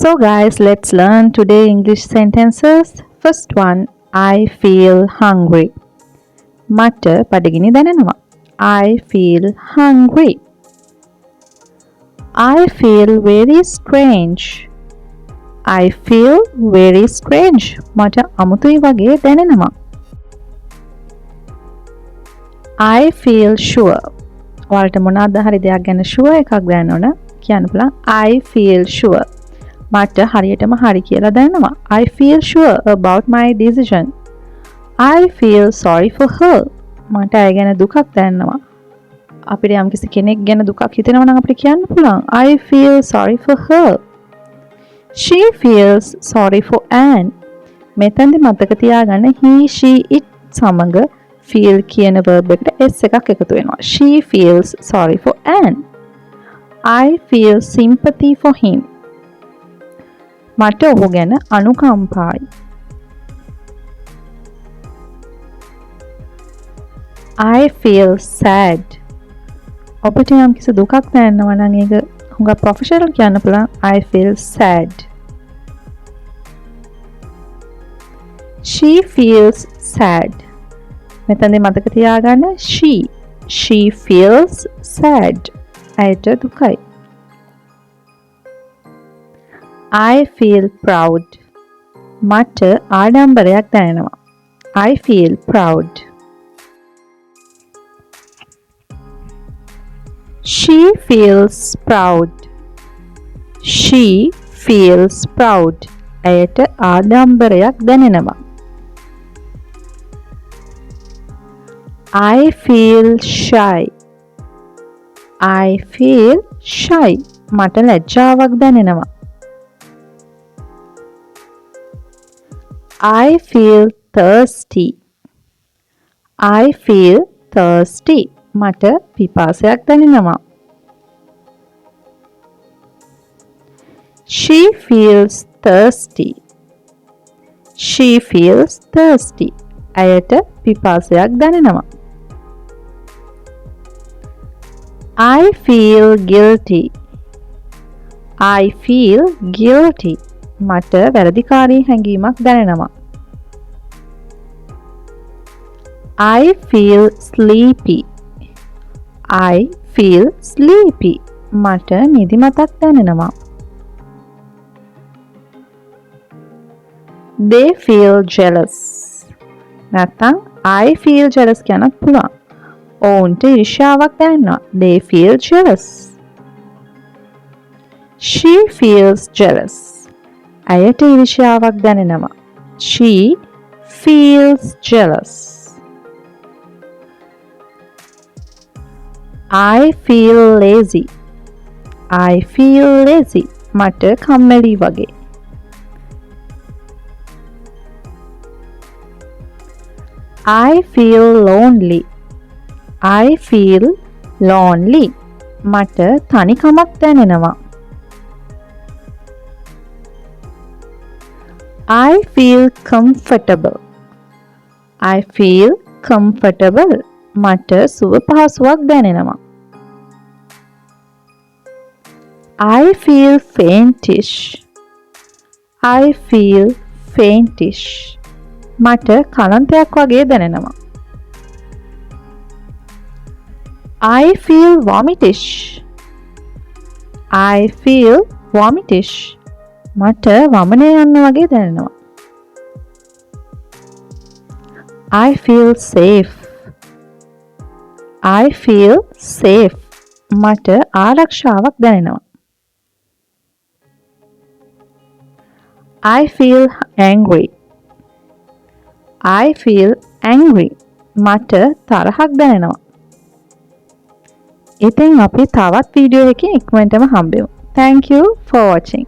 So guys, let's learn today English sentences. First one, I feel hungry. මට බඩගිනි දැනෙනවා. I feel hungry. I feel very strange. I feel very strange. මට අමුතුයි වගේ දැනෙනවා. I feel sure. ඔයාලට මොනවාද හරි දෙයක් ගැන sure එකක් දැනන්න ඕන කියන්න පුළුවන්. I feel sure. මට හරියටම හරි කියලා දැනෙනවා. I feel sure about my decision. I feel sorry for her. මට ඇය ගැන දුකක් දැනෙනවා. අපිට යම්කිසි කෙනෙක් ගැන දුකක් හිතෙනවා නම් අපිට කියන්න පුළුවන් I feel sorry for her. She feels sorry for Anne. මෙතනදි මතක තියාගන්න he, she, it සමග feel කියන verb එකට s එකක් එකතු වෙනවා. She feels sorry for Anne. I feel sympathy for him. මට ඔහු ගැන අනුකම්පායි. I feel sad. ඔබට යම්කිසි දුකක් දැනෙනවා නම් ඒක හුඟක් ප්‍රොෆෙෂනල් කියන්න පුළුවන් I feel sad. She feels sad. මෙතනදී මතක තියාගන්න she feels sad. ඇයට දුකයි. I feel proud. මට ආඩම්බරයක් දැනෙනවා. I feel proud. She feels proud. She feels proud. ඇයට ආඩම්බරයක් දැනෙනවා. I feel shy. I feel shy. මට ලැජ්ජාවක් දැනෙනවා. I feel thirsty. I feel thirsty. මට පිපාසයක් දැනෙනවා. She feels thirsty. She feels thirsty. ඇයට පිපාසයක් දැනෙනවා. I feel guilty. I feel guilty. මට වැරදිකාරී හැඟීමක් දැනෙනවා. I feel sleepy. I feel sleepy. මට නිදිමතක් දැනෙනවා. They feel jealous. නැත්නම් I feel jealous කියන්නත් පුළුවන්. ඔවුන්ට ඊර්ෂ්‍යාවක් දැනෙනවා. They feel jealous. She feels jealous. ඇයට ඊර්ෂ්‍යාවක් දැනෙනවා. She feels jealous. I feel lazy. I feel lazy. මට කම්මැලි වගේ. I feel lonely. I feel lonely. මට තනිකමක් දැනෙනවා. I feel comfortable. I feel comfortable. මට සුව පහසුවක් දැනෙනවා. I feel faintish. I feel faintish. මට කලන්තයක් වගේ දැනෙනවා. I feel vomitish. I feel vomitish. මට වමනේ යන්න වගේ දැනෙනවා. I feel safe. I feel safe. මට ආරක්ෂාවක් දැනෙනවා. I feel angry. I feel angry. මට තරහක් දැනෙනවා. ඉතින් අපි තවත් වීඩියෝ එකකින් ඉක්මනටම හම්බෙමු. Thank you for watching.